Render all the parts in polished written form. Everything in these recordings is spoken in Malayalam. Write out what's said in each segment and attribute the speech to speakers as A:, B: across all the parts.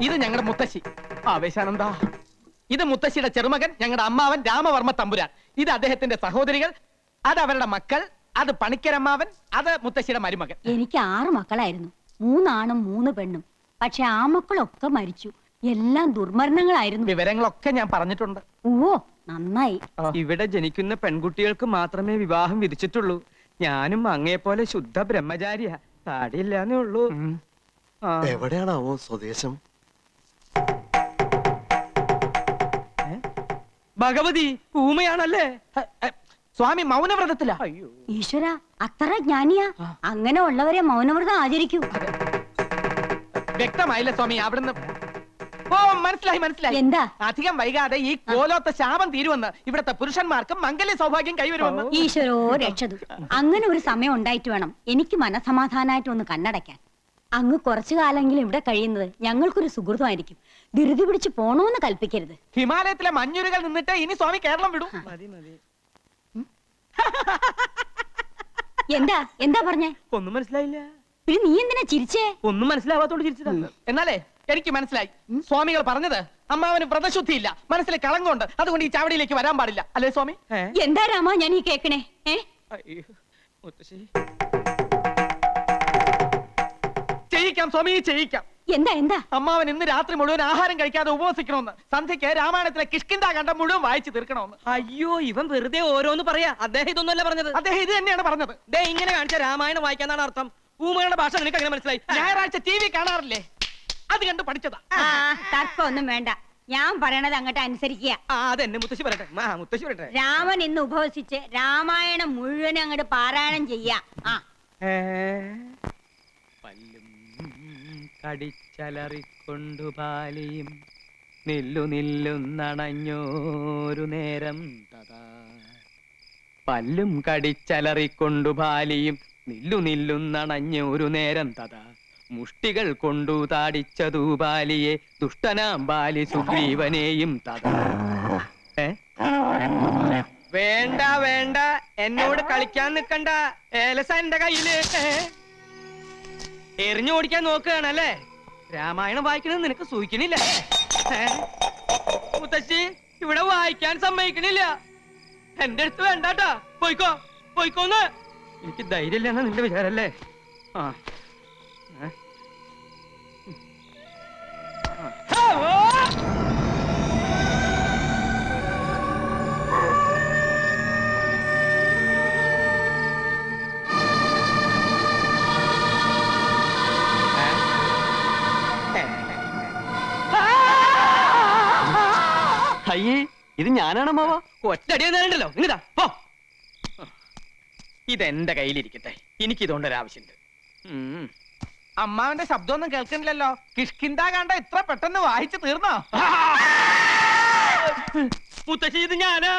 A: ഇത് ഞങ്ങളുടെ മുത്തശ്ശി ആവേശാനന്ദ. ഇത് മുത്തശ്ശിയുടെ ചെറുമകൻ ഞങ്ങളുടെ അമ്മാവൻ രാമവർമ്മ തമ്പുരാൻ. ഇത് അദ്ദേഹത്തിന്റെ സഹോദരികൾ, അത് അവരുടെ മക്കൾ, അത് പണിക്കരമ്മാവൻ, അത് മുത്തശ്ശിയുടെ മരുമകൻ.
B: എനിക്ക് 6 മക്കളായിരുന്നു, 3 ആണും 3 പെണ്ണും. പക്ഷെ ആ മക്കളൊക്കെ മരിച്ചു. എല്ലാം ദുർമരണങ്ങളായിരുന്നു.
A: വിവരങ്ങളൊക്കെ ഞാൻ പറഞ്ഞിട്ടുണ്ട്.
B: ഓ നന്നായി.
C: ഇവിടെ ജനിക്കുന്ന പെൺകുട്ടികൾക്ക് മാത്രമേ വിവാഹം വിധിച്ചിട്ടുള്ളൂ. ഞാനും അങ്ങേപ്പോലെ ശുദ്ധ ബ്രഹ്മചാരിയാ. താടിയില്ലാന്നേ ഉള്ളൂ.
D: എവിടെയാണാവോ സ്വദേശം?
C: ഭഗവതി ഊമയാണല്ലേ?
A: സ്വാമി മൗനവ്രതത്തിലാ.
B: ഈശ്വര, അത്ര ജ്ഞാനിയാ? അങ്ങനെ ഉള്ളവരെ മൗനവ്രതം ആചരിക്കൂ.
A: വ്യക്തമായില്ല സ്വാമി. അവിടുന്ന് ഓ മനസ്സിലായി മനസ്സിലായി.
B: എന്താ?
A: അധികം വൈകാതെ ഈ കോലോത്ത ശാപം തീരുവെന്ന്, ഇവിടത്തെ പുരുഷന്മാർക്ക് മംഗല്യ സൗഭാഗ്യം കൈവരുമെന്ന്.
B: ഈശ്വരോ രക്ഷതു. അങ്ങനെ ഒരു സമയം ഉണ്ടായിട്ട് വേണം എനിക്ക് മനസമാധാനായിട്ട് ഒന്ന് കണ്ണടയ്ക്കാൻ. അങ്ങ് കുറച്ചു കാലെങ്കിലും ഇവിടെ കഴിയുന്നത് ഞങ്ങൾക്കൊരു സുഹൃത്തുമായിരിക്കും. ധൃതി പിടിച്ച് പോണോന്ന് കൽപ്പിക്കരുത്.
A: ഹിമാലയത്തിലെ മഞ്ഞുരുകൾ നിന്നിട്ട് ഇനി സ്വാമി കേരളം വിടും.
B: എന്താ എന്താ പറഞ്ഞേ?
C: ഒന്നും മനസ്സിലായില്ല.
B: പിന്നെ നീ എന്തിനാ ചിരിച്ചേ?
C: ഒന്നും മനസ്സിലാവാത്തോണ്ട് ചിരിച്ചതാ.
A: എന്നാലേ എനിക്ക് മനസ്സിലായി. സ്വാമികൾ പറഞ്ഞത് അമ്മാവന് വ്രതശുദ്ധിയില്ല, മനസ്സിലെ കളങ്കമുണ്ട്, അതുകൊണ്ട് ഈ ചാവടിയിലേക്ക് വരാൻ പാടില്ല, അല്ലേ സ്വാമി?
B: എന്താ രാമ ഞാൻ ഈ കേക്കണേ?
A: ചെയ്യിക്കാം സ്വാമി, ചെയ്യിക്കാം.
B: എന്താ എന്താ?
A: അമ്മാവൻ ഇന്ന് രാത്രി മുഴുവൻ ആഹാരം കഴിക്കാതെ ഉപവസിക്കണമെന്ന്, സന്ധ്യയ്ക്ക് രാമായണത്തിലെ കിഷ്കിന്ധാകാന്ഡം മുഴുവൻ വായിച്ചു തീർക്കണമെന്ന്.
C: അയ്യോ, ഇവൻ വെറുതെ ഓരോന്ന് പറയാ. അദ്ദേഹം ഇതൊന്നുമല്ല പറഞ്ഞത്.
A: അദ്ദേഹം ഇത് തന്നെയാണ് പറഞ്ഞത്.
C: ദേ ഇങ്ങനെ കാണിച്ച രാമായണം വായിക്കാന്നാണ് അർത്ഥം. ഊമയുടെ ഭാഷ നിനക്ക് അങ്ങനെ മനസ്സിലായി?
A: ഞായറാഴ്ച TV കാണാറില്ലേ, അത് കണ്ട് പഠിച്ചതാ.
B: തർക്കമൊന്നും വേണ്ട, ഞാൻ പറയണത് അങ്ങോട്ട് അനുസരിക്കുക.
C: അതെന്നെ മുത്തശ്ശി പറയട്ടെ. മുത്തശ്ശി പറയട്ടെ.
B: രാമൻ ഇന്ന് ഉപവസിച്ച് രാമായണം മുഴുവനും അങ്ങോട്ട് പാരായണം ചെയ്യാ.
C: പല്ലും കടിച്ചലറിക്കൊണ്ടു പാലിയും നില്ലു നില്ലുന്നണഞ്ഞോരു നേരം തഥാ. പല്ലും കടിച്ചലറിക്കൊണ്ടു പാലിയും നില്ലു നില്ലുന്നണഞ്ഞോരു നേരം തഥാ. മുഷ്ടികൾ കൊണ്ടു താടിച്ചതു ബാലിയെ ദുഷ്ടനാം ബാലി സുഗ്രീവനെയും തഥാ. വേണ്ട വേണ്ട, എന്നോട് കളിക്കാൻ നിക്കണ്ട. ഏലസ എന്റെ കയ്യില്. എറിഞ്ഞു ഓടിക്കാൻ നോക്കുകയാണല്ലേ? രാമായണം വായിക്കണമെന്ന് നിനക്ക് സൂഹിക്കണില്ല. മുത്തശ്ശി ഇവിടെ വായിക്കാൻ സമ്മതിക്കണില്ല. എന്റെ അടുത്ത് വേണ്ടാട്ടാ. പോയിക്കോ പോയിക്കോന്ന്. എനിക്ക് ധൈര്യമില്ലെന്നാ നിന്റെ വിചാരല്ലേ?
D: അയ്യേ, ഇത് ഞാനാണമ്മാവ.
C: ഒറ്റടിയെന്നല്ലോ. ഇങ്ങതാ പോ. ഇതെന്റെ കയ്യിലിരിക്കട്ടെ, എനിക്കിതുകൊണ്ടൊരാവശ്യമുണ്ട്.
A: അമ്മാവന്റെ ശബ്ദമൊന്നും കേൾക്കണില്ലല്ലോ. കിഷ്കിന്ധാകാന്ഡം ഇത്ര പെട്ടെന്ന് വായിച്ചു തീർന്നോ?
C: മുത്തശ്ശി ഇത് ഞാനാ.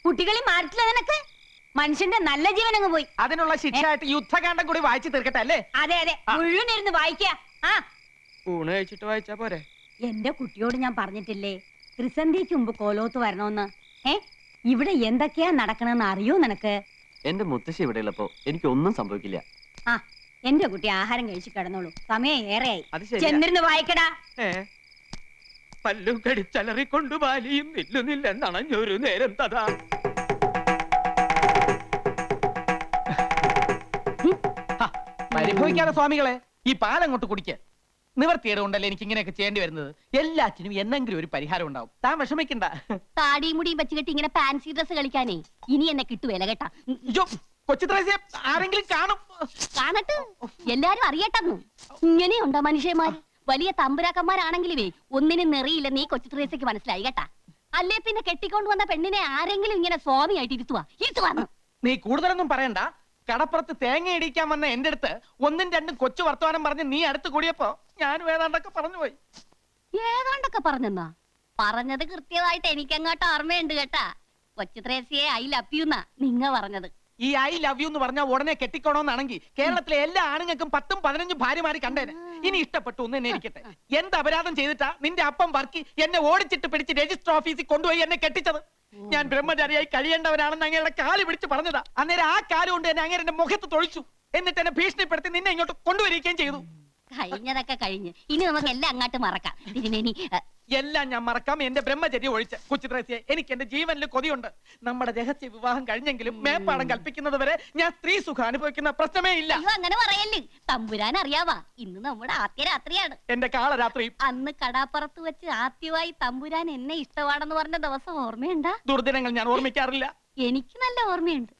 B: കുട്ടികളെ മാറ്റില്ല നിനക്ക്. മനുഷ്യന്റെ നല്ല ജീവൻ അങ്ങ് പോയി.
A: അതിനുള്ള ശിക്ഷയായിട്ട് യുദ്ധകാന്ഡം കൂടി വായിച്ചു തീർക്കട്ടെ അല്ലേ?
B: അതെ അതെ, മുഴുവൻ ഇരുന്ന് വായിക്കാ.
C: ഊണ് കഴിച്ചിട്ട് വായിച്ചാ പോരെ?
B: എന്റെ കുട്ടിയോട് ഞാൻ പറഞ്ഞിട്ടില്ലേ ത്രിസന്ധിക്ക് മുമ്പ് കോലോത്ത് വരണോന്ന്? ഇവിടെ എന്തൊക്കെയാ നടക്കണെന്ന് അറിയോ നിനക്ക്?
D: എന്റെ മുത്തശ്ശി ഇവിടെ ഉള്ളപ്പോ എനിക്കൊന്നും സംഭവിക്കില്ല.
B: എന്റെ കുട്ടി ആഹാരം കഴിച്ചു കിടന്നോളൂ, സമയം ഏറെയായി.
C: അത് ശരിയാ.
B: ചെന്നിരുന്ന് വായിക്കടാ.
C: പല്ലും കടിച്ചലറിക്കൊണ്ടു ബാലിയും നില്ലുന്നില്ലെന്നണഞ്ഞൊരു നേരം തഥാ.
A: പരിഭവിക്കാതെ സ്വാമികളെ, ഈ പാലങ്ങോട്ട് കുടിക്ക. നിവർത്തിയുടെ കൊണ്ടല്ലേ എനിക്ക് ഇങ്ങനെയൊക്കെ ചെയ്യേണ്ടി വരുന്നത്. എല്ലാറ്റിനും എന്നെങ്കിലും ഒരു പരിഹാരം ഉണ്ടാവും. താൻ വിഷമിക്കണ്ട.
E: താടിയും മുടിയും വെച്ച് കെട്ടി ഇങ്ങനെ ഫാൻസി ഡ്രസ് കളിക്കാനേ ഇനി എന്നെ കിട്ടുവേല കേട്ടാ.
A: കൊച്ചുത്രേസ്യ ആരെങ്കിലും കാണും.
E: കാണട്ടെ, എല്ലാരും അറിയട്ടെന്നു. ഇങ്ങനെയുണ്ടോ മനുഷ്യന്മാർ? വലിയ തമ്പുരാക്കന്മാരാണെങ്കിലുവേ ഒന്നിനും നെറിയില്ല. നീ കൊച്ചുത്രേസ്യക്ക് മനസ്സിലായി കേട്ടാ. അല്ലേ പിന്നെ കെട്ടിക്കൊണ്ട് വന്ന പെണ്ണിനെ ആരെങ്കിലും ഇങ്ങനെ സ്വാമിയായിട്ട് ഇരുത്തുവാന്ന്.
A: നീ കൂടുതലൊന്നും പറയണ്ട. കടപ്പുറത്ത് തേങ്ങ ഇടിക്കാൻ വന്ന എന്റെ അടുത്ത് 1ഉം 2ഉം കൊച്ചു വർത്തമാനം പറഞ്ഞ് നീ അടുത്ത് കൂടിയപ്പോ ഞാനും ഏതാണ്ടൊക്കെ പറഞ്ഞു പോയി.
E: ഏതാണ്ടൊക്കെ പറഞ്ഞെന്നാ? പറഞ്ഞത് കൃത്യമായിട്ട് എനിക്കങ്ങോട്ട് ഓർമ്മയുണ്ട് കേട്ടാ. കൊച്ചുത്രേസ്യയെ ഐ ലവ് യു എന്നാ നിങ്ങ പറഞ്ഞത്.
A: ഈ ഐ ലവ് യു എന്ന് പറഞ്ഞാൽ ഉടനെ കെട്ടിക്കോണോന്നാണെങ്കിൽ കേരളത്തിലെ എല്ലാ ആണുങ്ങൾക്കും 10ഉം 15ഉം ഭാര്യമാര് കണ്ടേനെ. ഇനി ഇഷ്ടപ്പെട്ടു ഒന്ന് എന്നെ ഇരിക്കട്ടെ. എന്ത് അപരാധം ചെയ്തിട്ടാ നിന്റെ അപ്പം വർക്കി എന്നെ ഓടിച്ചിട്ട് പിടിച്ച് രജിസ്റ്റർ ഓഫീസിൽ കൊണ്ടുപോയി എന്നെ കെട്ടിച്ചത്? ഞാൻ ബ്രഹ്മചാരിയായി കഴിയേണ്ടവനാണെന്ന് അങ്ങയുടെ കാല് പിടിച്ച് പറഞ്ഞതാ. അന്നേരം ആ കാല് കൊണ്ട് എന്നെ അങ്ങേരെ മുഖത്ത് തൊഴിച്ചു. എന്നിട്ട് എന്നെ ഭീഷണിപ്പെടുത്തി നിന്നെ ഇങ്ങോട്ട് കൊണ്ടുവരികയും ചെയ്തു.
E: കഴിഞ്ഞതൊക്കെ കഴിഞ്ഞ് ഇനി നമുക്ക് എല്ലാം അങ്ങോട്ട് മറക്കാം തിരുമേനി.
A: എല്ലാം ഞാൻ മറക്കാം, എന്റെ ബ്രഹ്മചര്യം ഒഴിച്ച്. കൊച്ചുത്രേസ്യെ, എനിക്ക് എന്റെ ജീവനിൽ കൊതിയുണ്ട്. നമ്മുടെ രഹസ്യ വിവാഹം കഴിഞ്ഞെങ്കിലും മേപ്പാടം കൽപ്പിക്കുന്നത് വരെ ഞാൻ സ്ത്രീ സുഖം അനുഭവിക്കുന്ന പ്രശ്നമേ ഇല്ല.
E: അയ്യോ അങ്ങനെ പറയല്ലേ, തമ്പുരാൻ അറിയാവാ ഇന്ന് നമ്മുടെ ആദ്യ രാത്രിയാണ്.
A: എന്റെ കാളരാത്രി
E: അന്ന് കടാപ്പുറത്ത് വെച്ച് ആദ്യമായി തമ്പുരാൻ എന്നെ ഇഷ്ടമാണെന്ന് പറഞ്ഞ ദിവസം ഓർമ്മയുണ്ടാ?
A: ദുർദിനങ്ങൾ ഞാൻ ഓർമ്മിക്കാറില്ല.
E: എനിക്ക് നല്ല ഓർമ്മയുണ്ട്.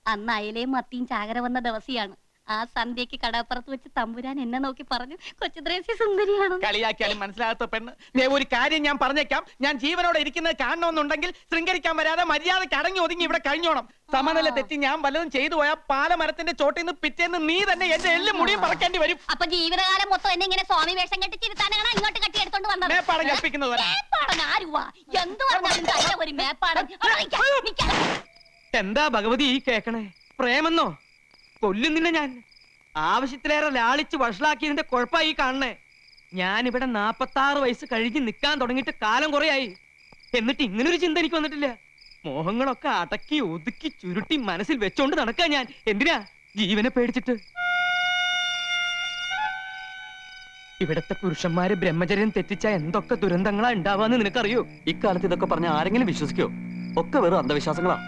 E: അന്ന് അയലയും മത്തിയും ചാകര വന്ന ദിവസിയാണ്. ആ സന്ധ്യക്ക് കടാപ്പുറത്ത് വെച്ച് തമ്പുരാൻ എന്നെ നോക്കി പറഞ്ഞു, കൊച്ചുത്രേസ്യ സുന്ദരിയാണ്.
A: കളിയാക്കിയാലും മനസ്സിലാകാത്ത പെണ്ണ്. ഒരു കാര്യം ഞാൻ പറഞ്ഞേക്കാം, ഞാൻ ജീവനോടെ ഇരിക്കുന്നത് കാണണമെന്നുണ്ടെങ്കിൽ ശൃംഗരിക്കാൻ വരാതെ മര്യാദയ്ക്ക് അടങ്ങി ഒതുങ്ങി ഇവിടെ കഴിഞ്ഞോണം. സമനില തെറ്റി ഞാൻ വല്ലതും ചെയ്തു പോയാൽ പാലമരത്തിന്റെ ചോട്ടിൽ നിന്ന് പിറ്റേന്ന് നീ തന്നെ എന്റെ എല്ലും മുടിയും പറക്കേണ്ടി വരും.
E: അപ്പൊ ജീവിതകാലം മൊത്തം എന്നെ ഇങ്ങനെ സ്വാമി വേഷം കെട്ടി ചിരുത്താനാണ് ഇങ്ങോട്ട് കെട്ടിയെടുത്തോണ്ട് വന്നത്.
A: മേപ്പാടം കൽപ്പിക്കുന്നത് വരെ.
E: മേപ്പാടൻ ആരുവാ? എന്ത് പറഞ്ഞാലും തന്നെ ഒരു മേപ്പാടൻ.
C: എന്താ ഭഗവതി ഈ കേക്കണേ? പ്രേമെന്നോ? കൊല്ലുന്നില്ല ഞാൻ. ആവശ്യത്തിലേറെ ലാളിച്ച് വഷളാക്കിയതിന്റെ കുഴപ്പമായി കാണണേ. ഞാനിവിടെ 46 വയസ്സ് കഴിഞ്ഞ് നിൽക്കാൻ തുടങ്ങിയിട്ട് കാലം കുറയായി. എന്നിട്ട് ഇങ്ങനൊരു ചിന്ത എനിക്ക് വന്നിട്ടില്ല. മോഹങ്ങളൊക്കെ അടക്കി ഒതുക്കി ചുരുട്ടി മനസ്സിൽ വെച്ചോണ്ട് നടക്കാ ഞാൻ. എന്തിനാ? ജീവനെ പേടിച്ചിട്ട്. ഇവിടത്തെ പുരുഷന്മാര് ബ്രഹ്മചര്യം തെറ്റിച്ച എന്തൊക്കെ ദുരന്തങ്ങളാ ഉണ്ടാവാന്ന് നിനക്കറിയോ?
D: ഇക്കാലത്ത് ഇതൊക്കെ പറഞ്ഞ ആരെങ്കിലും വിശ്വസിക്കോ? ഒക്കെ വെറും അന്ധവിശ്വാസങ്ങളാ.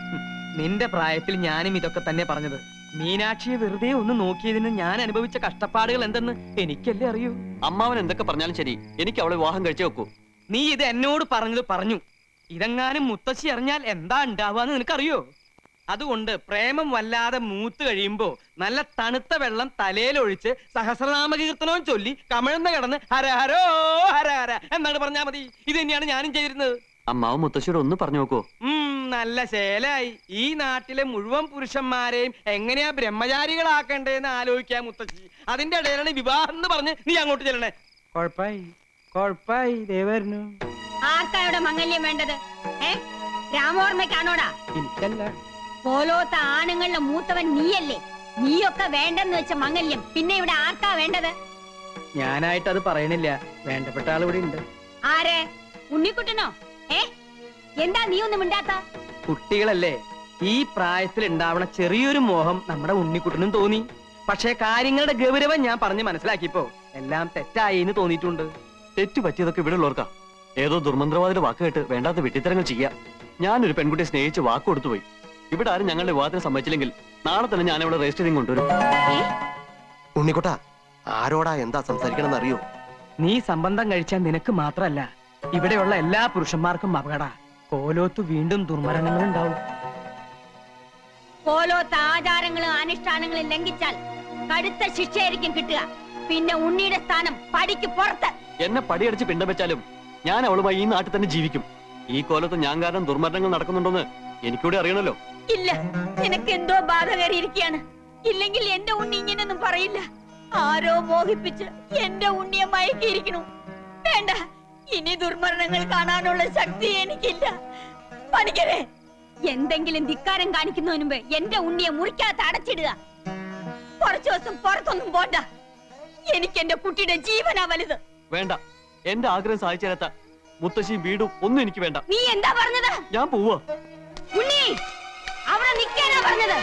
C: നിന്റെ പ്രായത്തിൽ ഞാനും ഇതൊക്കെ തന്നെ പറഞ്ഞത്. മീനാക്ഷിയെ വെറുതെ ഒന്ന് നോക്കിയതിന് ഞാൻ അനുഭവിച്ച കഷ്ടപ്പാടുകൾ എന്തെന്ന് എനിക്കല്ലേ അറിയൂ.
D: അമ്മാവൻ എന്തൊക്കെ പറഞ്ഞാലും ശരി, എനിക്ക് അവളെ വിവാഹം കഴിച്ചേ വെക്കൂ.
C: നീ ഇത് എന്നോട് പറഞ്ഞത് പറഞ്ഞു. ഇതെങ്ങാനും മുത്തശ്ശി അറിഞ്ഞാൽ എന്താ ഉണ്ടാവാന്ന് നിനക്കറിയോ? അതുകൊണ്ട് പ്രേമം വല്ലാതെ മൂത്ത് കഴിയുമ്പോ നല്ല തണുത്ത വെള്ളം തലയിലൊഴിച്ച് സഹസ്രനാമ കീർത്തനവും ചൊല്ലി കമഴ്ന്ന് കിടന്ന് ഹരഹരോ ഹരഹര എന്നാണ് പറഞ്ഞാ മതി. ഇത് തന്നെയാണ് ഞാനും ചെയ്തിരുന്നത്.
D: അമ്മാവൻ മുത്തശ്ശിയോട് ഒന്ന് പറഞ്ഞു നോക്കൂ.
C: നല്ല ശേലായി. ഈ നാട്ടിലെ മുഴുവൻ പുരുഷന്മാരെയും എങ്ങനെയാ ബ്രഹ്മചാരികളാക്കണ്ടേന്ന് ആലോചിക്കാൻ മുത്തശ്ശി. അതിന്റെ ഇടയിലാണ് വിവാഹം എന്ന് പറഞ്ഞ് നീ അങ്ങോട്ട് ചെല്ലണേ. കൊഴപ്പായി ദേവരനു.
B: ആർക്കാ ഇവിടെ മംഗല്യം വേണ്ടത്? രാമോർമ്മയ്ക്കാണോടാ?
C: എനിക്കല്ല.
B: പോലോത്ത ആണുങ്ങളുടെ മൂത്തവൻ നീയല്ലേ? നീയൊക്കെ വേണ്ടെന്ന് വെച്ച മംഗല്യം പിന്നെ ഇവിടെ ആർക്കാ വേണ്ടത്?
C: ഞാനായിട്ട് അത് പറയണില്ല. വേണ്ടപ്പെട്ട ആൾ ഇവിടെ ഉണ്ട്.
B: ആരെ? ഉണ്ണിക്കുട്ടനോ? എന്താ നീ ഒന്നും മിണ്ടാത്ത?
C: കുട്ടികളല്ലേ, ഈ പ്രായത്തിൽ ഉണ്ടാവണ ചെറിയൊരു മോഹം നമ്മുടെ ഉണ്ണിക്കുട്ടനും തോന്നി. പക്ഷേ കാര്യങ്ങളുടെ ഗൗരവം ഞാൻ പറഞ്ഞ് മനസ്സിലാക്കിയപ്പോ എല്ലാം തെറ്റായി എന്ന് തോന്നിയിട്ടുണ്ട്.
D: തെറ്റു പറ്റിയതൊക്കെ ഇവിടെ ഉള്ളവർക്കാ. ഏതോ ദുർമന്ത്രവാദിയുടെ വാക്ക് കേട്ട് വേണ്ടാത്ത വെട്ടിത്തരങ്ങൾ ചെയ്യാ. ഞാനൊരു പെൺകുട്ടിയെ സ്നേഹിച്ച് വാക്ക് കൊടുത്തുപോയി. ഇവിടെ ആരും ഞങ്ങളുടെ വിവാഹത്തിന് സമ്മതിച്ചില്ലെങ്കിൽ നാളെ തന്നെ ഞാൻ ഇവിടെ രജിസ്റ്റർ ചെയ്ത് കൊണ്ടുവരും.
F: ഉണ്ണിക്കുട്ട, ആരോടാ എന്താ സംസാരിക്കണം അറിയോ?
C: നീ സംബന്ധം കഴിച്ചാൽ നിനക്ക് മാത്രല്ല ഇവിടെയുള്ള എല്ലാ പുരുഷന്മാർക്കും അപകട. കോലോത്ത് വീണ്ടും ദുർമരണങ്ങൾ ഉണ്ടാവും.
B: പോലോത്ത ആചാരങ്ങളും അനുഷ്ഠാനങ്ങളും ലംഘിച്ചാൽ കടുത്ത ശിക്ഷയായിരിക്കും കിട്ടുക. പിന്നെ ഉണ്ണിയുടെ സ്ഥാനം പടിക്ക് പുറത്ത്.
D: എന്നെ പടിയടിച്ച് പിണ്ടം വെച്ചാലും ഞാൻ അവളുമായി ഈ നാട്ടിൽ തന്നെ ജീവിക്കും. ഈ കോലത്ത് ഞാൻ കാരണം ദുർമരണങ്ങൾ നടക്കുന്നുണ്ടെന്ന് എനിക്കൂടെ അറിയണല്ലോ.
B: ഇല്ല, നിനക്ക് എന്തോ ബാധ കയറിയിരിക്കുകയാണ്. ഇല്ലെങ്കിൽ എന്റെ ഉണ്ണി ഇങ്ങനെയൊന്നും പറയില്ല. ആരോ മോഹിപ്പിച്ച് എന്റെ ഉണ്ണിയെ മയക്കിയിരിക്കണു. വേണ്ട, ഇനി ദുർമരണങ്ങൾ കാണാനുള്ള ശക്തി എനിക്കില്ല. പണിക്കരെ, എന്തെങ്കിലും ധിക്കാരം കാണിക്കുന്നതിന് മുമ്പ് എന്റെ ഉണ്ണിയെ മുറിക്കാത്ത അടച്ചിടുക. കുറച്ചു ദിവസം പുറത്തൊന്നും പോണ്ട. എനിക്ക് എന്റെ കുട്ടിയുടെ ജീവനാ വലുത്.
D: വേണ്ട, എന്റെ ആഗ്രഹം സാധിച്ചു തരാത്ത മുത്തശ്ശിയും വീടും ഒന്നും എനിക്ക് വേണ്ട.
B: നീ എന്താ പറഞ്ഞത്?
D: ഞാൻ പോവാ.
B: ഉണ്ണി, അവിടെ നിൽക്കാനാ പറഞ്ഞത്.